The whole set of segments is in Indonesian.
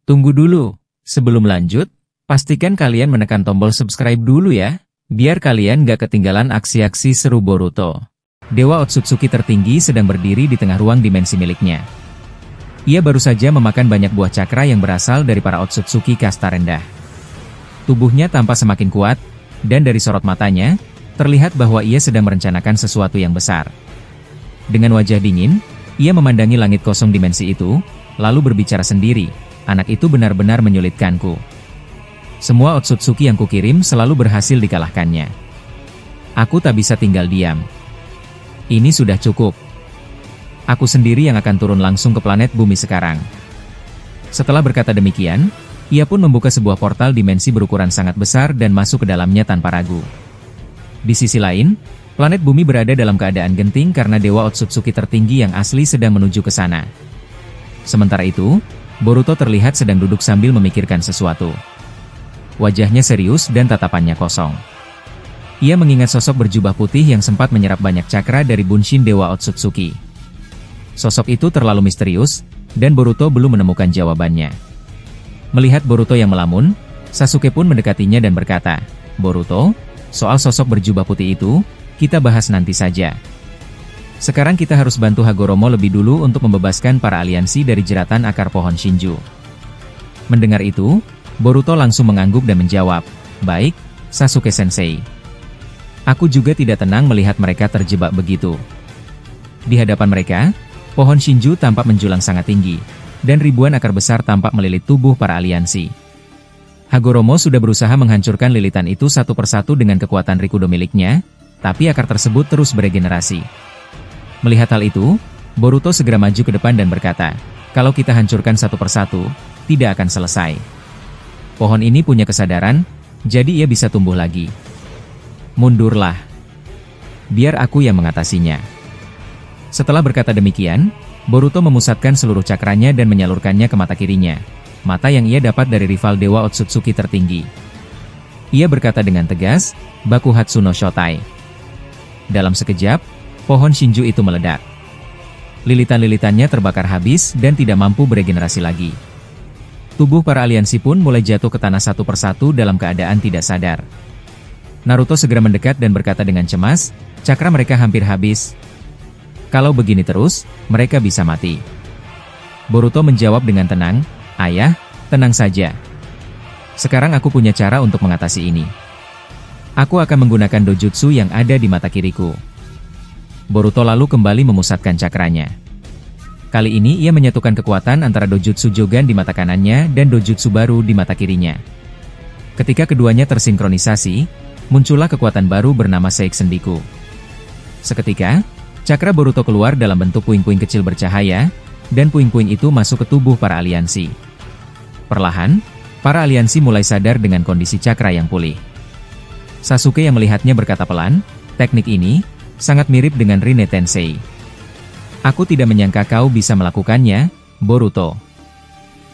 Tunggu dulu, sebelum lanjut, pastikan kalian menekan tombol subscribe dulu ya, biar kalian gak ketinggalan aksi-aksi seru Boruto. Dewa Otsutsuki tertinggi sedang berdiri di tengah ruang dimensi miliknya. Ia baru saja memakan banyak buah cakra yang berasal dari para Otsutsuki kasta rendah. Tubuhnya tampak semakin kuat, dan dari sorot matanya, terlihat bahwa ia sedang merencanakan sesuatu yang besar. Dengan wajah dingin, ia memandangi langit kosong dimensi itu, lalu berbicara sendiri, anak itu benar-benar menyulitkanku. Semua Otsutsuki yang kukirim selalu berhasil dikalahkannya. Aku tak bisa tinggal diam. Ini sudah cukup. Aku sendiri yang akan turun langsung ke planet bumi sekarang. Setelah berkata demikian, ia pun membuka sebuah portal dimensi berukuran sangat besar dan masuk ke dalamnya tanpa ragu. Di sisi lain, planet bumi berada dalam keadaan genting karena Dewa Otsutsuki tertinggi yang asli sedang menuju ke sana. Sementara itu, Boruto terlihat sedang duduk sambil memikirkan sesuatu. Wajahnya serius dan tatapannya kosong. Ia mengingat sosok berjubah putih yang sempat menyerap banyak cakra dari Bunshin Dewa Otsutsuki. Sosok itu terlalu misterius, dan Boruto belum menemukan jawabannya. Melihat Boruto yang melamun, Sasuke pun mendekatinya dan berkata, "Boruto, soal sosok berjubah putih itu, kita bahas nanti saja. Sekarang kita harus bantu Hagoromo lebih dulu untuk membebaskan para aliansi dari jeratan akar pohon Shinju." Mendengar itu, Boruto langsung mengangguk dan menjawab, "Baik, Sasuke Sensei. Aku juga tidak tenang melihat mereka terjebak begitu." Di hadapan mereka, pohon Shinju tampak menjulang sangat tinggi, dan ribuan akar besar tampak melilit tubuh para aliansi. Hagoromo sudah berusaha menghancurkan lilitan itu satu persatu dengan kekuatan Rikudo miliknya, tapi akar tersebut terus beregenerasi. Melihat hal itu, Boruto segera maju ke depan dan berkata, "Kalau kita hancurkan satu persatu, tidak akan selesai. Pohon ini punya kesadaran, jadi ia bisa tumbuh lagi. Mundurlah. Biar aku yang mengatasinya." Setelah berkata demikian, Boruto memusatkan seluruh cakranya dan menyalurkannya ke mata kirinya, mata yang ia dapat dari rival Dewa Otsutsuki tertinggi. Ia berkata dengan tegas, "Bakuhatsu no Shotai." Dalam sekejap, pohon Shinju itu meledak. Lilitan-lilitannya terbakar habis dan tidak mampu beregenerasi lagi. Tubuh para aliansi pun mulai jatuh ke tanah satu persatu dalam keadaan tidak sadar. Naruto segera mendekat dan berkata dengan cemas, "Cakra mereka hampir habis. Kalau begini terus, mereka bisa mati." Boruto menjawab dengan tenang, "Ayah, tenang saja. Sekarang aku punya cara untuk mengatasi ini. Aku akan menggunakan dojutsu yang ada di mata kiriku." Boruto lalu kembali memusatkan cakranya. Kali ini ia menyatukan kekuatan antara dojutsu Jogan di mata kanannya dan dojutsu baru di mata kirinya. Ketika keduanya tersinkronisasi, muncullah kekuatan baru bernama Seisenbiku. Seketika, cakra Boruto keluar dalam bentuk puing-puing kecil bercahaya, dan puing-puing itu masuk ke tubuh para aliansi. Perlahan, para aliansi mulai sadar dengan kondisi cakra yang pulih. Sasuke yang melihatnya berkata pelan, "Teknik ini sangat mirip dengan Rinne Tensei. Aku tidak menyangka kau bisa melakukannya, Boruto."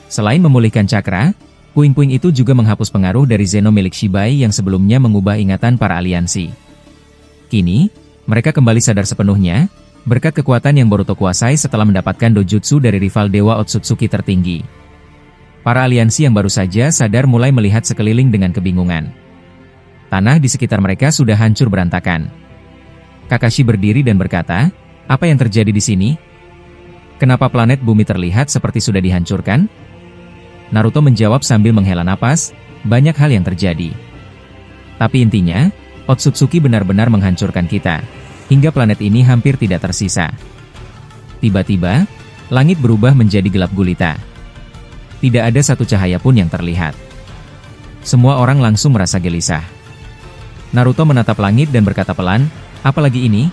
Selain memulihkan cakra, puing-puing itu juga menghapus pengaruh dari Zeno milik Shibai yang sebelumnya mengubah ingatan para aliansi. Kini, mereka kembali sadar sepenuhnya, berkat kekuatan yang Boruto kuasai setelah mendapatkan dojutsu dari rival Dewa Otsutsuki tertinggi. Para aliansi yang baru saja sadar mulai melihat sekeliling dengan kebingungan. Tanah di sekitar mereka sudah hancur berantakan. Kakashi berdiri dan berkata, "Apa yang terjadi di sini? Kenapa planet bumi terlihat seperti sudah dihancurkan?" Naruto menjawab sambil menghela napas, "Banyak hal yang terjadi. Tapi intinya, Otsutsuki benar-benar menghancurkan kita, hingga planet ini hampir tidak tersisa." Tiba-tiba, langit berubah menjadi gelap gulita. Tidak ada satu cahaya pun yang terlihat. Semua orang langsung merasa gelisah. Naruto menatap langit dan berkata pelan, "Apalagi ini?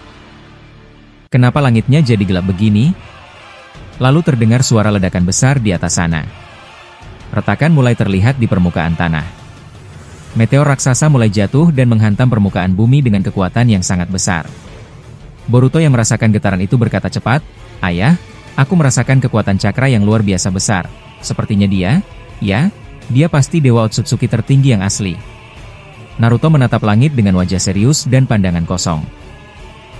Kenapa langitnya jadi gelap begini?" Lalu terdengar suara ledakan besar di atas sana. Retakan mulai terlihat di permukaan tanah. Meteor raksasa mulai jatuh dan menghantam permukaan bumi dengan kekuatan yang sangat besar. Boruto yang merasakan getaran itu berkata cepat, "Ayah, aku merasakan kekuatan cakra yang luar biasa besar. Sepertinya dia pasti Dewa Otsutsuki tertinggi yang asli." Naruto menatap langit dengan wajah serius dan pandangan kosong.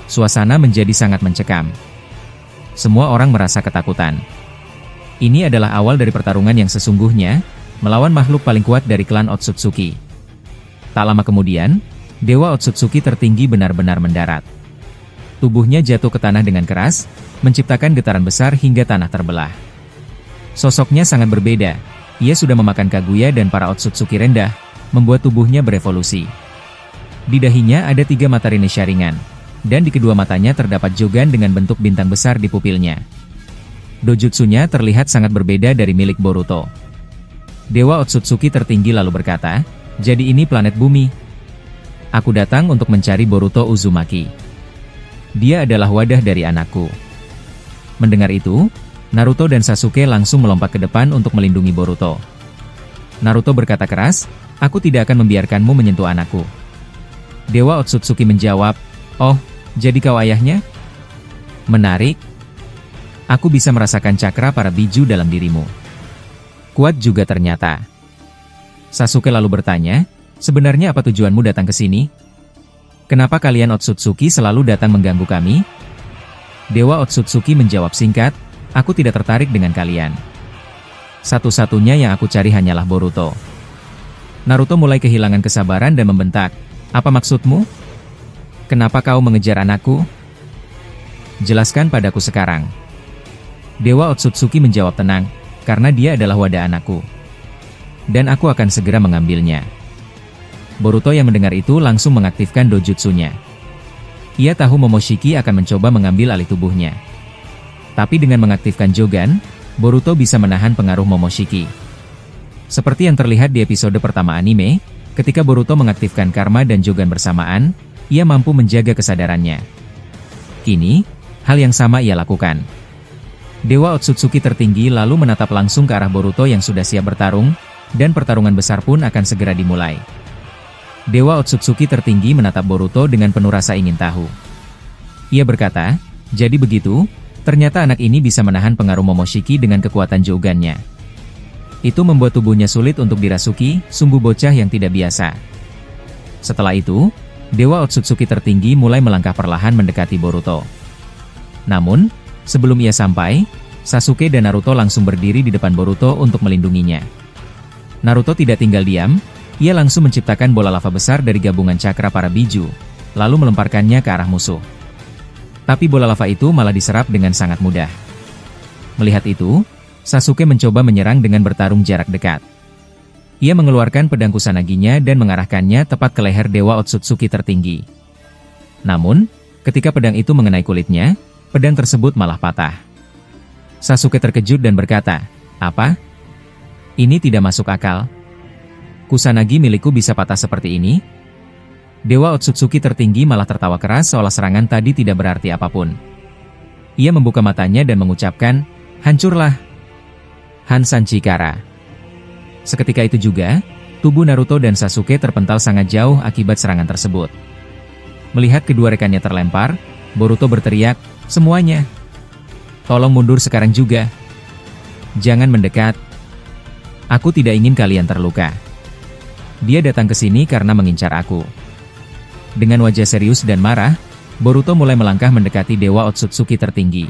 Suasana menjadi sangat mencekam. Semua orang merasa ketakutan. Ini adalah awal dari pertarungan yang sesungguhnya, melawan makhluk paling kuat dari klan Otsutsuki. Tak lama kemudian, Dewa Otsutsuki tertinggi benar-benar mendarat. Tubuhnya jatuh ke tanah dengan keras, menciptakan getaran besar hingga tanah terbelah. Sosoknya sangat berbeda. Ia sudah memakan Kaguya dan para Otsutsuki rendah, membuat tubuhnya berevolusi. Di dahinya ada 3 mata Rinne Sharingan, dan di kedua matanya terdapat Jogan dengan bentuk bintang besar di pupilnya. Dojutsunya terlihat sangat berbeda dari milik Boruto. Dewa Otsutsuki tertinggi lalu berkata, "Jadi ini planet bumi. Aku datang untuk mencari Boruto Uzumaki. Dia adalah wadah dari anakku." Mendengar itu, Naruto dan Sasuke langsung melompat ke depan untuk melindungi Boruto. Naruto berkata keras, "Aku tidak akan membiarkanmu menyentuh anakku." Dewa Otsutsuki menjawab, "Oh, jadi kau ayahnya? Menarik. Aku bisa merasakan cakra para biju dalam dirimu. Kuat juga ternyata." Sasuke lalu bertanya, "Sebenarnya apa tujuanmu datang ke sini? Kenapa kalian Otsutsuki selalu datang mengganggu kami?" Dewa Otsutsuki menjawab singkat, "Aku tidak tertarik dengan kalian. Satu-satunya yang aku cari hanyalah Boruto." Naruto mulai kehilangan kesabaran dan membentak, "Apa maksudmu? Kenapa kau mengejar anakku? Jelaskan padaku sekarang." Dewa Otsutsuki menjawab tenang, "Karena dia adalah wadah anakku. Dan aku akan segera mengambilnya." Boruto yang mendengar itu langsung mengaktifkan dojutsunya. Ia tahu Momoshiki akan mencoba mengambil alih tubuhnya. Tapi dengan mengaktifkan Jogan, Boruto bisa menahan pengaruh Momoshiki. Seperti yang terlihat di episode pertama anime, ketika Boruto mengaktifkan Karma dan Jogan bersamaan, ia mampu menjaga kesadarannya. Kini, hal yang sama ia lakukan. Dewa Otsutsuki tertinggi lalu menatap langsung ke arah Boruto yang sudah siap bertarung, dan pertarungan besar pun akan segera dimulai. Dewa Otsutsuki tertinggi menatap Boruto dengan penuh rasa ingin tahu. Ia berkata, "Jadi begitu, ternyata anak ini bisa menahan pengaruh Momoshiki dengan kekuatan Jogannya. Itu membuat tubuhnya sulit untuk dirasuki, sungguh bocah yang tidak biasa." Setelah itu, Dewa Otsutsuki tertinggi mulai melangkah perlahan mendekati Boruto. Namun, sebelum ia sampai, Sasuke dan Naruto langsung berdiri di depan Boruto untuk melindunginya. Naruto tidak tinggal diam, ia langsung menciptakan bola lava besar dari gabungan cakra para biju, lalu melemparkannya ke arah musuh. Tapi bola lava itu malah diserap dengan sangat mudah. Melihat itu, Sasuke mencoba menyerang dengan bertarung jarak dekat. Ia mengeluarkan pedang Kusanaginya dan mengarahkannya tepat ke leher Dewa Otsutsuki tertinggi. Namun, ketika pedang itu mengenai kulitnya, pedang tersebut malah patah. Sasuke terkejut dan berkata, "Apa? Ini tidak masuk akal. Kusanagi milikku bisa patah seperti ini?" Dewa Otsutsuki tertinggi malah tertawa keras seolah serangan tadi tidak berarti apapun. Ia membuka matanya dan mengucapkan, "Hancurlah, Hansan Chikara." Seketika itu juga, tubuh Naruto dan Sasuke terpental sangat jauh akibat serangan tersebut. Melihat kedua rekannya terlempar, Boruto berteriak, "Semuanya, tolong mundur sekarang juga. Jangan mendekat. Aku tidak ingin kalian terluka. Dia datang ke sini karena mengincar aku." Dengan wajah serius dan marah, Boruto mulai melangkah mendekati Dewa Otsutsuki tertinggi.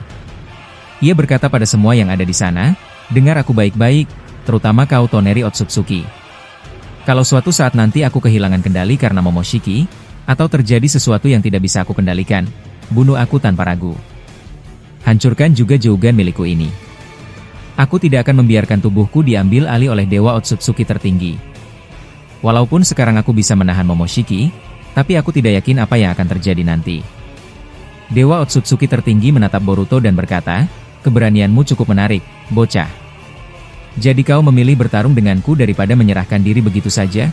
Ia berkata pada semua yang ada di sana, "Dengar aku baik-baik, terutama kau Toneri Otsutsuki. Kalau suatu saat nanti aku kehilangan kendali karena Momoshiki, atau terjadi sesuatu yang tidak bisa aku kendalikan, bunuh aku tanpa ragu. Hancurkan juga Jogan milikku ini. Aku tidak akan membiarkan tubuhku diambil alih oleh Dewa Otsutsuki tertinggi. Walaupun sekarang aku bisa menahan Momoshiki, tapi aku tidak yakin apa yang akan terjadi nanti." Dewa Otsutsuki tertinggi menatap Boruto dan berkata, "Keberanianmu cukup menarik, bocah. Jadi kau memilih bertarung denganku daripada menyerahkan diri begitu saja?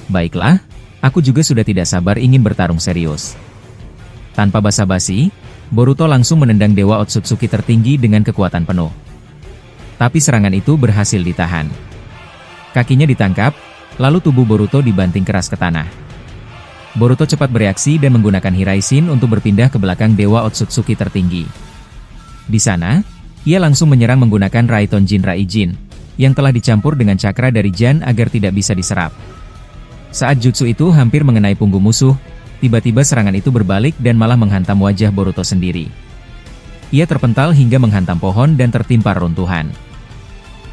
Baiklah, aku juga sudah tidak sabar ingin bertarung serius." Tanpa basa-basi, Boruto langsung menendang Dewa Otsutsuki tertinggi dengan kekuatan penuh. Tapi serangan itu berhasil ditahan. Kakinya ditangkap, lalu tubuh Boruto dibanting keras ke tanah. Boruto cepat bereaksi dan menggunakan Hiraishin untuk berpindah ke belakang Dewa Otsutsuki tertinggi. Di sana, ia langsung menyerang menggunakan Raiton Jinrai Jin, yang telah dicampur dengan cakra dari Jan agar tidak bisa diserap. Saat jutsu itu hampir mengenai punggung musuh, tiba-tiba serangan itu berbalik dan malah menghantam wajah Boruto sendiri. Ia terpental hingga menghantam pohon dan tertimpa runtuhan.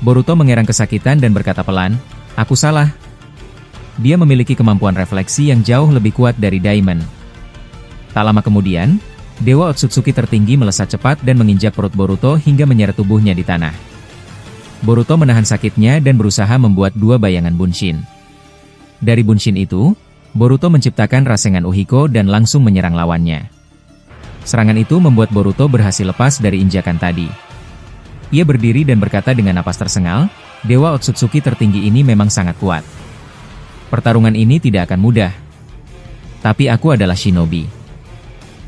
Boruto mengerang kesakitan dan berkata pelan, "Aku salah." Dia memiliki kemampuan refleksi yang jauh lebih kuat dari Daimon. Tak lama kemudian, Dewa Otsutsuki tertinggi melesat cepat dan menginjak perut Boruto hingga menyeret tubuhnya di tanah. Boruto menahan sakitnya dan berusaha membuat dua bayangan Bunshin. Dari Bunshin itu, Boruto menciptakan Rasengan Uhiko dan langsung menyerang lawannya. Serangan itu membuat Boruto berhasil lepas dari injakan tadi. Ia berdiri dan berkata dengan napas tersengal, "Dewa Otsutsuki tertinggi ini memang sangat kuat. Pertarungan ini tidak akan mudah. Tapi aku adalah shinobi.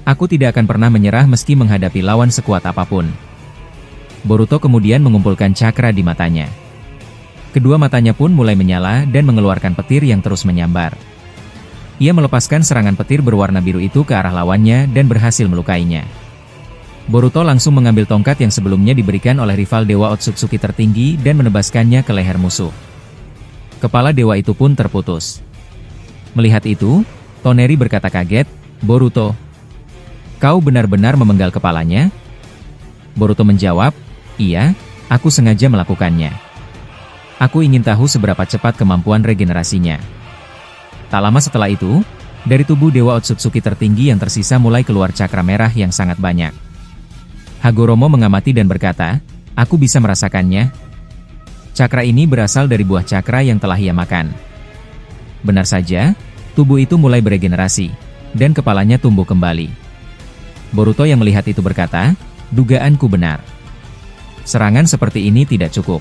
Aku tidak akan pernah menyerah meski menghadapi lawan sekuat apapun." Boruto kemudian mengumpulkan cakra di matanya. Kedua matanya pun mulai menyala dan mengeluarkan petir yang terus menyambar. Ia melepaskan serangan petir berwarna biru itu ke arah lawannya dan berhasil melukainya. Boruto langsung mengambil tongkat yang sebelumnya diberikan oleh rival Dewa Otsutsuki tertinggi dan menebaskannya ke leher musuh. Kepala dewa itu pun terputus. Melihat itu, Toneri berkata kaget, "Boruto, kau benar-benar memenggal kepalanya?" Boruto menjawab, "Iya, aku sengaja melakukannya. Aku ingin tahu seberapa cepat kemampuan regenerasinya." Tak lama setelah itu, dari tubuh Dewa Otsutsuki tertinggi yang tersisa mulai keluar cakra merah yang sangat banyak. Hagoromo mengamati dan berkata, "Aku bisa merasakannya. Cakra ini berasal dari buah cakra yang telah ia makan." Benar saja, tubuh itu mulai beregenerasi, dan kepalanya tumbuh kembali. Boruto yang melihat itu berkata, "Dugaanku benar. Serangan seperti ini tidak cukup.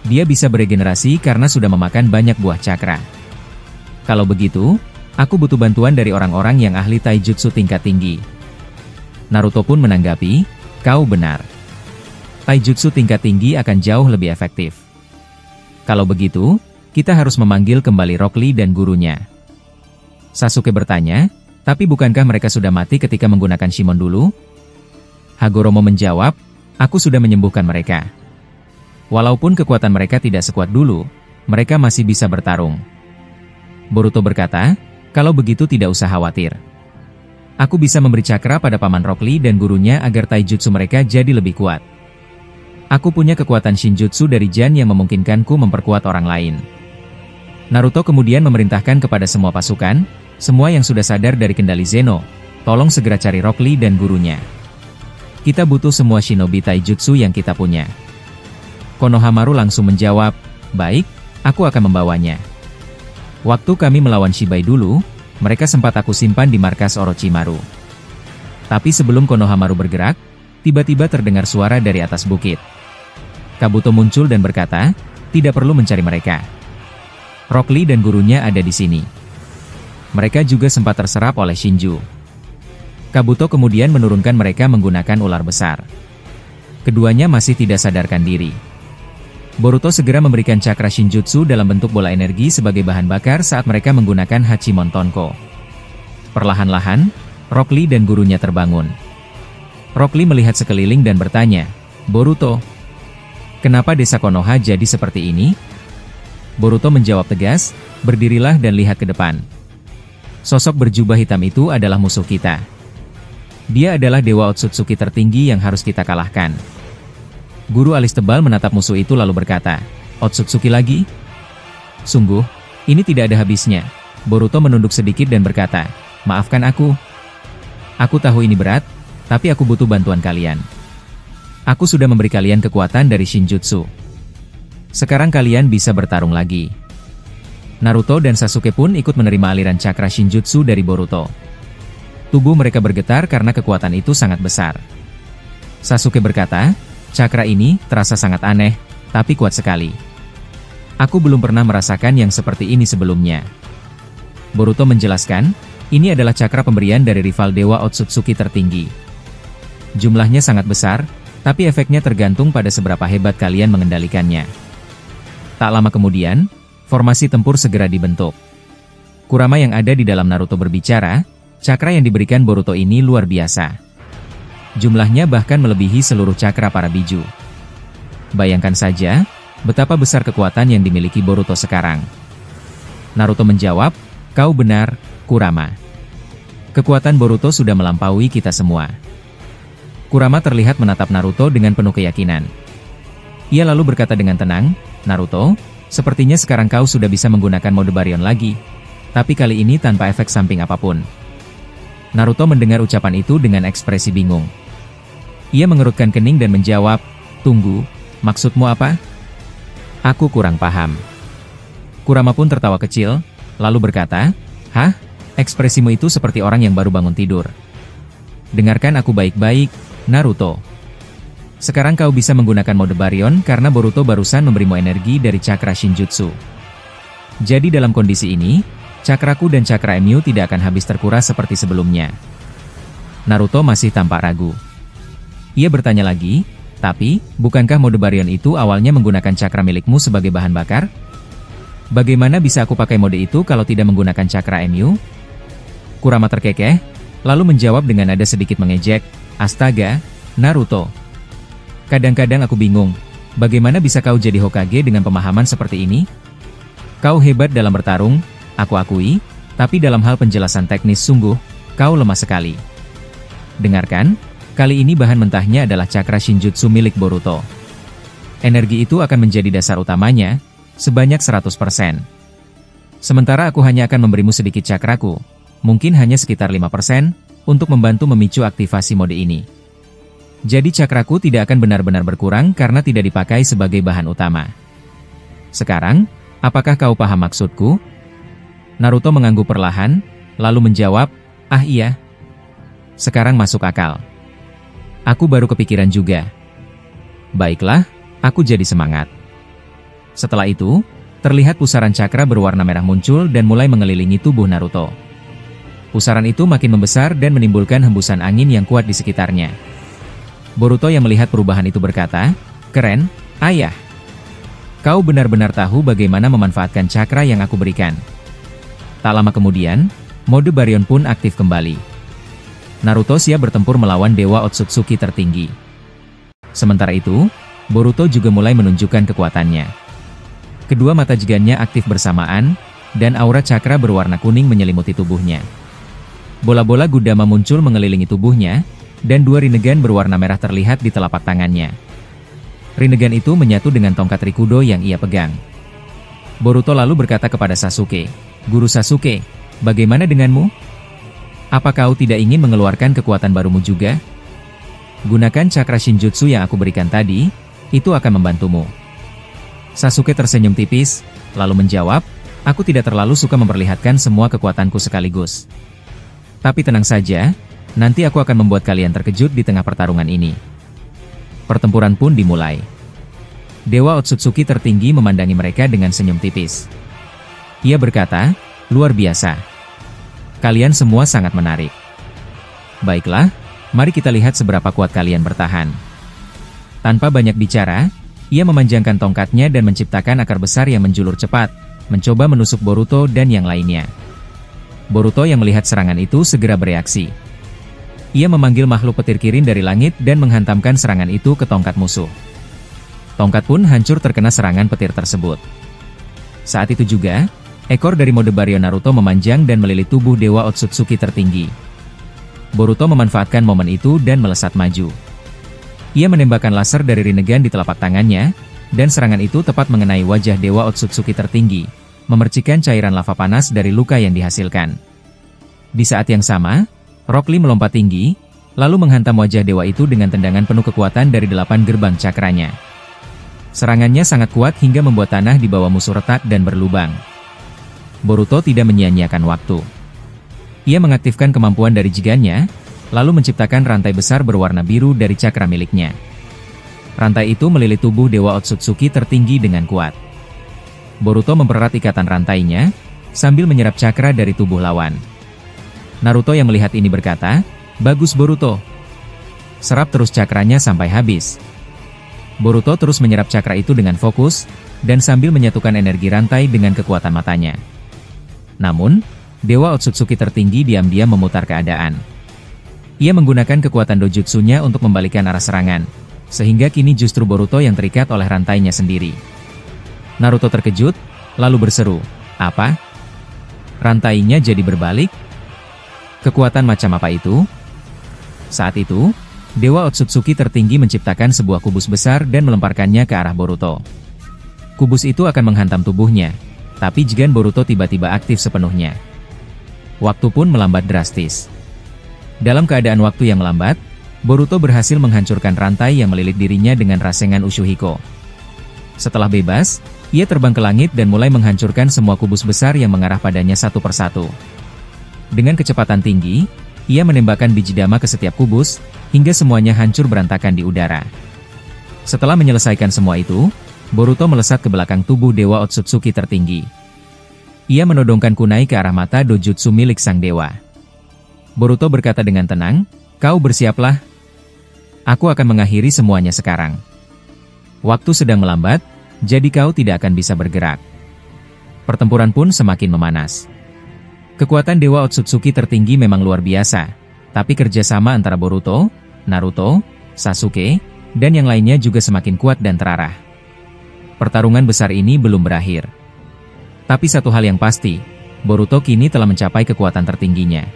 Dia bisa beregenerasi karena sudah memakan banyak buah cakra. Kalau begitu, aku butuh bantuan dari orang-orang yang ahli taijutsu tingkat tinggi." Naruto pun menanggapi, "Kau benar. Taijutsu tingkat tinggi akan jauh lebih efektif. Kalau begitu, kita harus memanggil kembali Rock Lee dan gurunya." Sasuke bertanya, "Tapi bukankah mereka sudah mati ketika menggunakan Shimon dulu?" Hagoromo menjawab, "Aku sudah menyembuhkan mereka. Walaupun kekuatan mereka tidak sekuat dulu, mereka masih bisa bertarung." Boruto berkata, "Kalau begitu tidak usah khawatir. Aku bisa memberi cakra pada Paman Rock Lee dan gurunya agar taijutsu mereka jadi lebih kuat. Aku punya kekuatan Shinjutsu dari Jan yang memungkinkanku memperkuat orang lain." Naruto kemudian memerintahkan kepada semua pasukan, "Semua yang sudah sadar dari kendali Zeno, tolong segera cari Rock Lee dan gurunya. Kita butuh semua shinobi taijutsu yang kita punya." Konohamaru langsung menjawab, "Baik, aku akan membawanya. Waktu kami melawan Shibai dulu, mereka sempat aku simpan di markas Orochimaru." Tapi sebelum Konohamaru bergerak, tiba-tiba terdengar suara dari atas bukit. Kabuto muncul dan berkata, "Tidak perlu mencari mereka. Rock Lee dan gurunya ada di sini. Mereka juga sempat terserap oleh Shinju." Kabuto kemudian menurunkan mereka menggunakan ular besar. Keduanya masih tidak sadarkan diri. Boruto segera memberikan cakra Shinjutsu dalam bentuk bola energi sebagai bahan bakar saat mereka menggunakan Hachimon Tonko. Perlahan-lahan, Rock Lee dan gurunya terbangun. Rock Lee melihat sekeliling dan bertanya, "Boruto, kenapa desa Konoha jadi seperti ini?" Boruto menjawab tegas, "Berdirilah dan lihat ke depan. Sosok berjubah hitam itu adalah musuh kita. Dia adalah Dewa Otsutsuki tertinggi yang harus kita kalahkan." Guru alis tebal menatap musuh itu lalu berkata, "Otsutsuki lagi? Sungguh, ini tidak ada habisnya." Boruto menunduk sedikit dan berkata, "Maafkan aku. Aku tahu ini berat, tapi aku butuh bantuan kalian. Aku sudah memberi kalian kekuatan dari Shinjutsu. Sekarang kalian bisa bertarung lagi." Naruto dan Sasuke pun ikut menerima aliran cakra Shinjutsu dari Boruto. Tubuh mereka bergetar karena kekuatan itu sangat besar. Sasuke berkata, "Cakra ini terasa sangat aneh, tapi kuat sekali. Aku belum pernah merasakan yang seperti ini sebelumnya." Boruto menjelaskan, "Ini adalah cakra pemberian dari rival Dewa Otsutsuki tertinggi. Jumlahnya sangat besar, tapi efeknya tergantung pada seberapa hebat kalian mengendalikannya." Tak lama kemudian, formasi tempur segera dibentuk. Kurama yang ada di dalam Naruto berbicara, "Cakra yang diberikan Boruto ini luar biasa. Jumlahnya bahkan melebihi seluruh cakra para biju. Bayangkan saja, betapa besar kekuatan yang dimiliki Boruto sekarang." Naruto menjawab, "Kau benar, Kurama. Kekuatan Boruto sudah melampaui kita semua." Kurama terlihat menatap Naruto dengan penuh keyakinan. Ia lalu berkata dengan tenang, "Naruto, sepertinya sekarang kau sudah bisa menggunakan mode Baryon lagi. Tapi kali ini tanpa efek samping apapun." Naruto mendengar ucapan itu dengan ekspresi bingung. Ia mengerutkan kening dan menjawab, "Tunggu, maksudmu apa?" "Aku kurang paham." Kurama pun tertawa kecil, lalu berkata, "Hah? Ekspresimu itu seperti orang yang baru bangun tidur. Dengarkan aku baik-baik, Naruto. Sekarang kau bisa menggunakan mode Baryon karena Boruto barusan memberimu energi dari cakra Shinjutsu. Jadi dalam kondisi ini, cakraku dan cakra Emyu tidak akan habis terkuras seperti sebelumnya." Naruto masih tampak ragu. Ia bertanya lagi, "Tapi, bukankah mode Baryon itu awalnya menggunakan cakra milikmu sebagai bahan bakar? Bagaimana bisa aku pakai mode itu kalau tidak menggunakan cakra Emyu?" Kurama terkekeh, lalu menjawab dengan nada sedikit mengejek, "Astaga, Naruto. Kadang-kadang aku bingung, bagaimana bisa kau jadi Hokage dengan pemahaman seperti ini? Kau hebat dalam bertarung, aku akui, tapi dalam hal penjelasan teknis sungguh, kau lemah sekali. Dengarkan, kali ini bahan mentahnya adalah cakra Shinjutsu milik Boruto. Energi itu akan menjadi dasar utamanya, sebanyak 100%. Sementara aku hanya akan memberimu sedikit cakraku, mungkin hanya sekitar 5%, untuk membantu memicu aktivasi mode ini. Jadi cakraku tidak akan benar-benar berkurang karena tidak dipakai sebagai bahan utama. Sekarang, apakah kau paham maksudku?" Naruto mengangguk perlahan, lalu menjawab, "Ah iya. Sekarang masuk akal. Aku baru kepikiran juga. Baiklah, aku jadi semangat." Setelah itu, terlihat pusaran cakra berwarna merah muncul dan mulai mengelilingi tubuh Naruto. Pusaran itu makin membesar dan menimbulkan hembusan angin yang kuat di sekitarnya. Boruto yang melihat perubahan itu berkata, "Keren, ayah. Kau benar-benar tahu bagaimana memanfaatkan cakra yang aku berikan." Tak lama kemudian, mode Baryon pun aktif kembali. Naruto siap bertempur melawan Dewa Otsutsuki tertinggi. Sementara itu, Boruto juga mulai menunjukkan kekuatannya. Kedua mata jigannya aktif bersamaan, dan aura cakra berwarna kuning menyelimuti tubuhnya. Bola-bola gudama muncul mengelilingi tubuhnya, dan dua Rinnegan berwarna merah terlihat di telapak tangannya. Rinnegan itu menyatu dengan tongkat Rikudo yang ia pegang. Boruto lalu berkata kepada Sasuke, "Guru Sasuke, bagaimana denganmu? Apa kau tidak ingin mengeluarkan kekuatan barumu juga? Gunakan cakra Shinjutsu yang aku berikan tadi, itu akan membantumu." Sasuke tersenyum tipis, lalu menjawab, "Aku tidak terlalu suka memperlihatkan semua kekuatanku sekaligus. Tapi tenang saja, nanti aku akan membuat kalian terkejut di tengah pertarungan ini." Pertempuran pun dimulai. Dewa Otsutsuki tertinggi memandangi mereka dengan senyum tipis. Ia berkata, "Luar biasa. Kalian semua sangat menarik. Baiklah, mari kita lihat seberapa kuat kalian bertahan." Tanpa banyak bicara, ia memanjangkan tongkatnya dan menciptakan akar besar yang menjulur cepat, mencoba menusuk Boruto dan yang lainnya. Boruto yang melihat serangan itu segera bereaksi. Ia memanggil makhluk petir kirin dari langit dan menghantamkan serangan itu ke tongkat musuh. Tongkat pun hancur terkena serangan petir tersebut. Saat itu juga, ekor dari mode Baryon Naruto memanjang dan melilit tubuh Dewa Otsutsuki tertinggi. Boruto memanfaatkan momen itu dan melesat maju. Ia menembakkan laser dari Rinnegan di telapak tangannya, dan serangan itu tepat mengenai wajah Dewa Otsutsuki tertinggi, memercikan cairan lava panas dari luka yang dihasilkan. Di saat yang sama, Rock Lee melompat tinggi, lalu menghantam wajah dewa itu dengan tendangan penuh kekuatan dari 8 gerbang cakranya. Serangannya sangat kuat hingga membuat tanah di bawah musuh retak dan berlubang. Boruto tidak menyia-nyiakan waktu. Ia mengaktifkan kemampuan dari jigannya, lalu menciptakan rantai besar berwarna biru dari cakra miliknya. Rantai itu melilit tubuh Dewa Otsutsuki tertinggi dengan kuat. Boruto mempererat ikatan rantainya, sambil menyerap cakra dari tubuh lawan. Naruto yang melihat ini berkata, "Bagus Boruto. Serap terus cakranya sampai habis." Boruto terus menyerap cakra itu dengan fokus, dan sambil menyatukan energi rantai dengan kekuatan matanya. Namun, Dewa Otsutsuki tertinggi diam-diam memutar keadaan. Ia menggunakan kekuatan dojutsunya untuk membalikan arah serangan, sehingga kini justru Boruto yang terikat oleh rantainya sendiri. Naruto terkejut, lalu berseru, "Apa? Rantainya jadi berbalik? Kekuatan macam apa itu?" Saat itu, Dewa Otsutsuki tertinggi menciptakan sebuah kubus besar dan melemparkannya ke arah Boruto. Kubus itu akan menghantam tubuhnya, tapi Jigen Boruto tiba-tiba aktif sepenuhnya. Waktu pun melambat drastis. Dalam keadaan waktu yang melambat, Boruto berhasil menghancurkan rantai yang melilit dirinya dengan Rasengan Ushihiko. Setelah bebas, ia terbang ke langit dan mulai menghancurkan semua kubus besar yang mengarah padanya satu persatu. Dengan kecepatan tinggi, ia menembakkan biji dama ke setiap kubus, hingga semuanya hancur berantakan di udara. Setelah menyelesaikan semua itu, Boruto melesat ke belakang tubuh Dewa Otsutsuki tertinggi. Ia menodongkan kunai ke arah mata dojutsu milik sang dewa. Boruto berkata dengan tenang, "Kau bersiaplah. Aku akan mengakhiri semuanya sekarang." Waktu sedang melambat, jadi kau tidak akan bisa bergerak. Pertempuran pun semakin memanas. Kekuatan Dewa Otsutsuki tertinggi memang luar biasa, tapi kerjasama antara Boruto, Naruto, Sasuke, dan yang lainnya juga semakin kuat dan terarah. Pertarungan besar ini belum berakhir. Tapi satu hal yang pasti, Boruto kini telah mencapai kekuatan tertingginya.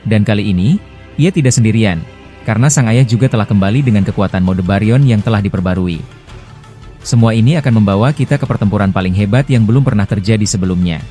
Dan kali ini, ia tidak sendirian, karena sang ayah juga telah kembali dengan kekuatan mode Baryon yang telah diperbarui. Semua ini akan membawa kita ke pertempuran paling hebat yang belum pernah terjadi sebelumnya.